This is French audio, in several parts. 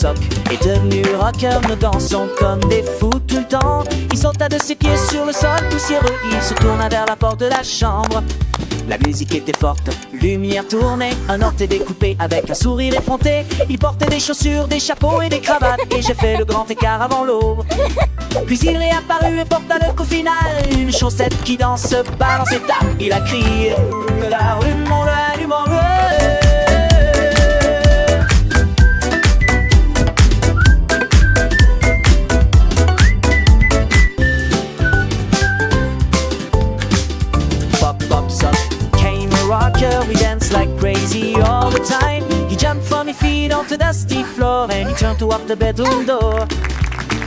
Sock est devenu rocker. Nous dansons comme des fous tout le temps. Il saute à de ses pieds sur le sol poussiéreux. Il se tourna vers la porte de la chambre. La musique était forte, lumière tournée. Un orteil découpé avec un sourire effronté. Il portait des chaussures, des chapeaux et des cravates. Et j'ai fait le grand écart avant l'aube. Puis il est apparu et porta le coup final. Une chaussette qui danse, balance et tape. Il a crié allumons-le, allumons-le. Rocker, we dance like crazy all the time. He jumped from his feet onto the dusty floor and he turned to walk the bedroom door.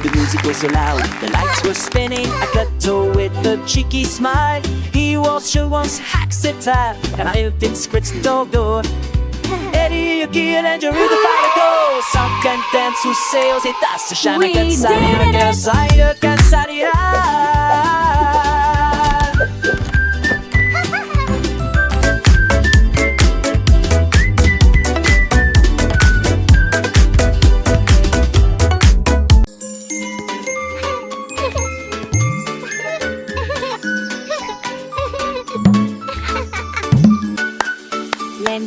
The music was so loud, the lights were spinning. I cut to with a cheeky smile. He was sure once accepted and I helped him scratch the door. Eddie, Yuki and Andrew, the fire go. Sans canten sous ses états, jamais cansare, cansaria.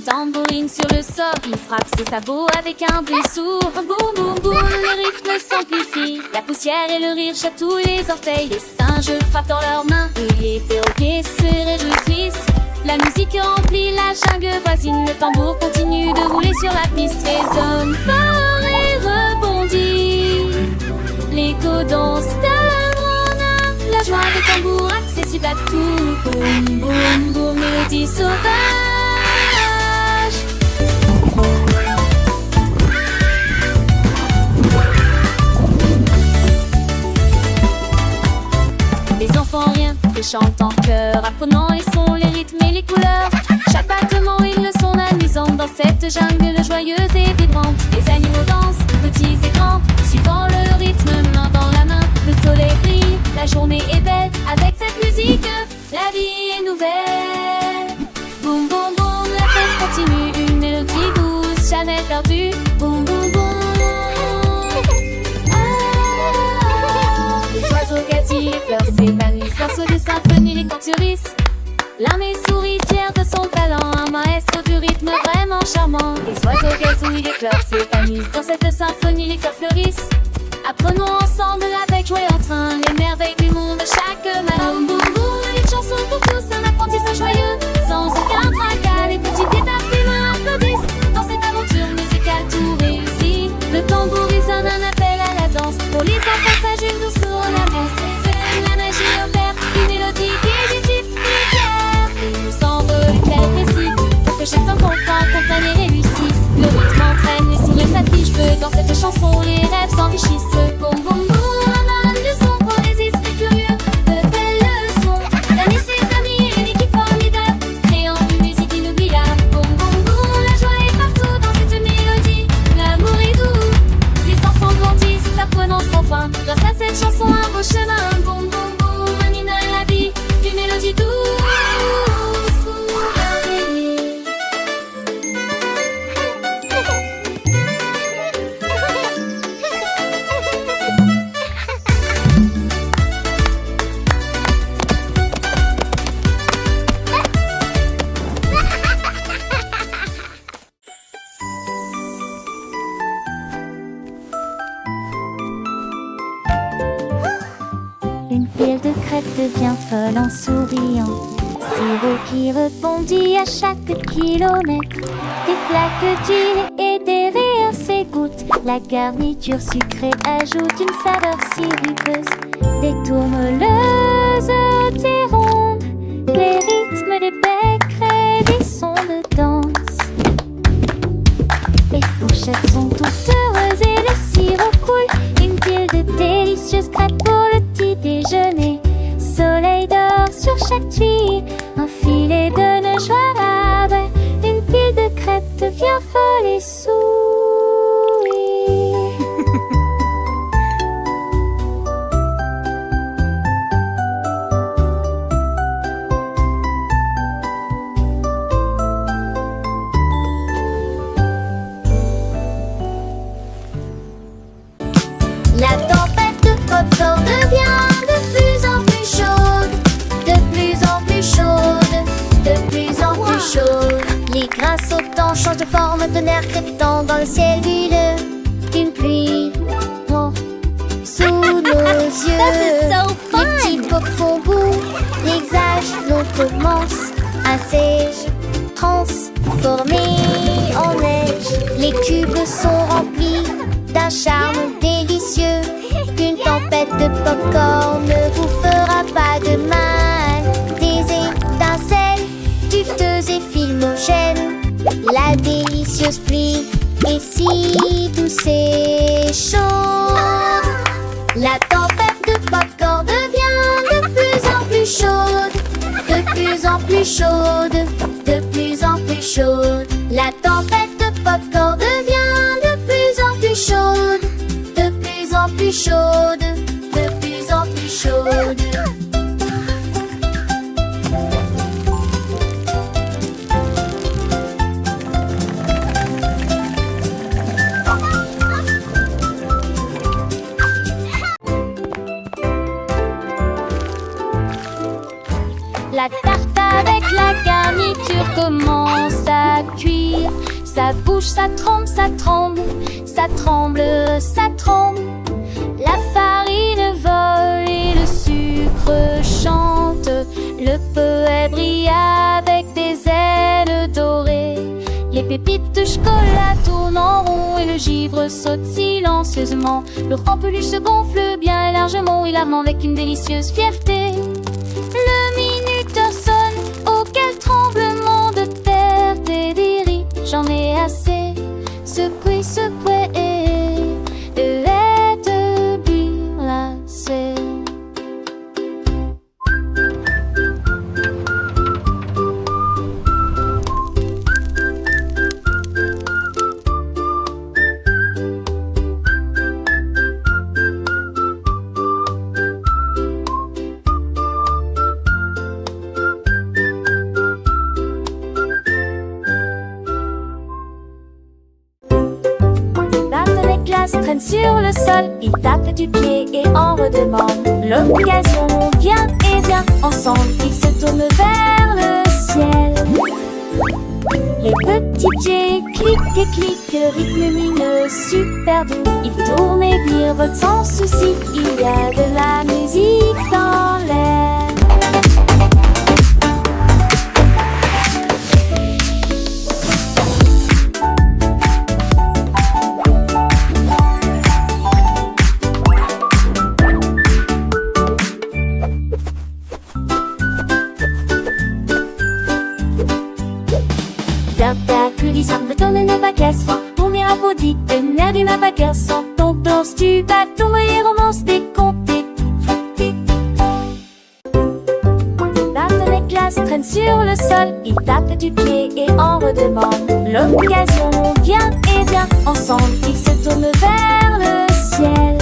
Tambourine sur le sort, il frappe ses sabots avec un bruit sourd. Boum boum boum, le rythme s'amplifie. La poussière et le rire chatouillent les orteils. Les singes frappent dans leurs mains et les perroquets se réjouissent. La musique remplit la jungle voisine. Le tambour continue de rouler sur la piste. Résonne fort et rebondit. L'écho danse d'Almona. La joie des tambours accessible à tout. Boum boum boum, mélodie sauvage. Les enfants rien que chantent en chœur, apprenant les sons, les rythmes et les couleurs. Chaque battement est une leçon amusante dans cette jungle joyeuse et vibrante. Les animaux dansent, petits et grands, suivant le rythme, main dans la main. Le soleil brille, la journée est belle. Avec cette musique, la vie est nouvelle. Boum boum boum, la fête continue. Une mélodie douce, jamais perdue. Boum boum boum. Les oiseaux gazillent, les fleurs s'épanouissent. Morceaux de symphonie, les canturissent. L'armée sourit fière de son talent. Un maestro du rythme vraiment charmant. Les oiseaux gazouillent, les fleurs s'épanouissent. Dans cette symphonie, les fleurs fleurissent. Apprenons ensemble avec joie et entrain les merveilles du monde chaque matin. Boum boum boum, une chanson pour tous, un apprentissage joyeux. Sans aucun tracas, les petits pieds tapent, les mains applaudissent. Dans cette aventure musicale tout réussit. Le tambour résonne un appel à la danse. Pour les enfants sages, une douce l'ambiance. La magie opère, une mélodie qui est vive, claire. Il nous semble clair précis. Pour que chaque enfant comprenne et réussisse. Le rythme entraîne, les sourires s'affichent. Dans cette chanson, les rêves s'enrichissent. Boum boum boum, un de son poésie, c'est curieux. De belles leçons, d'amener ses amis et une équipe formidable. Créant une musique inoubliable. Boum boum boum, la joie est partout dans cette mélodie. L'amour est doux, les enfants grandissent, apprenant sans fin. Grâce à cette chanson, un beau chemin. Boum boum boum, un hymne à la vie, une mélodie douce. Une pile de crêpes devient folle en souriant. Sirop qui rebondit à chaque kilomètre. Des flaques d'huile et des rires s'égouttent. La garniture sucrée ajoute une saveur sirupeuse. Des tourmeleuses, des rondes. Les rythmes des becs créent des sons de danse. Les fourchettes sont toutes heureuses et le sirop coule. Une pile de délicieuses crêpes pour le petit déjeuner. Soleil d'or sur chaque tuile, un filet de joie là-bas. Une pile de crêpes devient folle et sourit. tonnerre crépitant dans le ciel huileux. Une pluie tombe sous nos yeux. This is so Les fun! petits pocs font boue, l'on commence à se transformer en neige. Les cubes sont remplis d'un charme délicieux. Une tempête de popcorn ne vous fera pas de mal. Des étincelles dufteuses et filmogènes. La délicieuse pluie est si douce et chaude. La tempête de popcorn devient de plus en plus chaude. De plus en plus chaude. De plus en plus chaude. La tempête de popcorn devient de plus en plus chaude. De plus en plus chaude. De plus en plus chaude. La tarte avec la garniture commence à cuire. Ça bouge, ça tremble, ça tremble, ça tremble, ça tremble. La farine vole et le sucre chante. Le poète brille avec des ailes dorées. Les pépites de chocolat tournent en rond et le givre saute silencieusement. Le rempeluche se gonfle bien et largement, il arme avec une délicieuse fierté. Le minuteur sonne, auquel tremblement de terre t'édérie. J'en ai assez, secoué, secoué de être burlacé. Traîne sur le sol, il tape du pied et en redemande. L'occasion vient et vient, ensemble ils se tournent vers le ciel. Les petits pieds cliquent et cliquent, rythme lumineux, super doux. Ils tournent et virevoltent sans souci, il y a de la musique dans l'air. Coulissant de tonne de baguettes, tourner à maudit, tenir d'une baguette, sans ton danse, tu vas tomber, romance décomptée. Barton et glace traînent sur le sol, ils tapent du pied et en redemandent. L'occasion vient et vient, ensemble ils se tournent vers le ciel.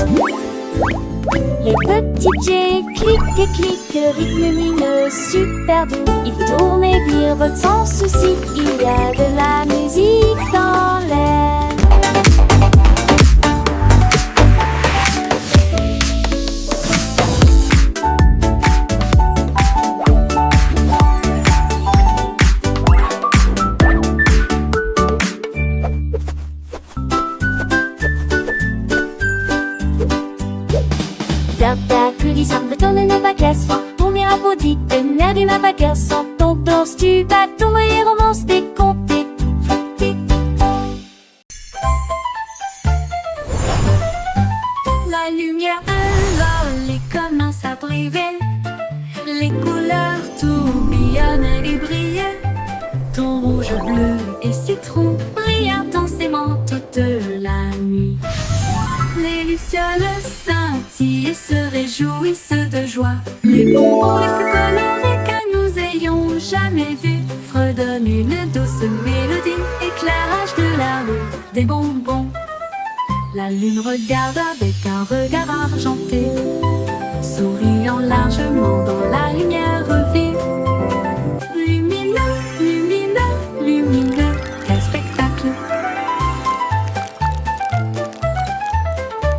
Les petits pieds cliquent et cliquent, rythme lumineux, super doux. Ils tournent et virevoltent sans souci, il y a de la musique dans l'air. Coulissant de tonne de baguettes, tourner à maudit, tenir d'une baguette, sans ton danse, tu vas tomber, romance décomptée. La lumière de l'ol commence à briller. Les couleurs tourbillonnent et brillent. Ton rouge, bleu et citron brillent intensément toute la nuit. Les lucioles scintillent et se réjouissent de joie. Les bonbons les plus colorés que nous ayons jamais vus fredonnent une douce mélodie, éclairage de la rue, des bonbons. La lune regarde avec un regard argenté, souriant largement dans la lumière vive. Lumineux, lumineux, lumineux, quel spectacle!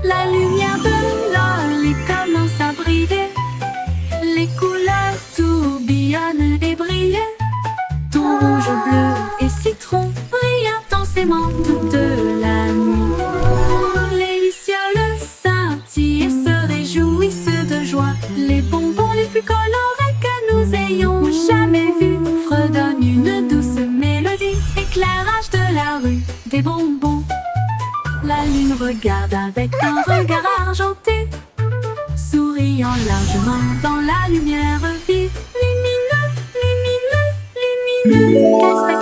La lumière de l'ol commence à briller. Les couleurs tourbillonnent et brillent. Ton rouge, bleu et citron brillent intensément. les plus colorés que nous ayons jamais vus. Fredonne une douce mélodie, éclairage de la rue, des bonbons. La lune regarde avec un regard argenté, souriant largement dans la lumière vive. Lumineux, lumineux, lumineux.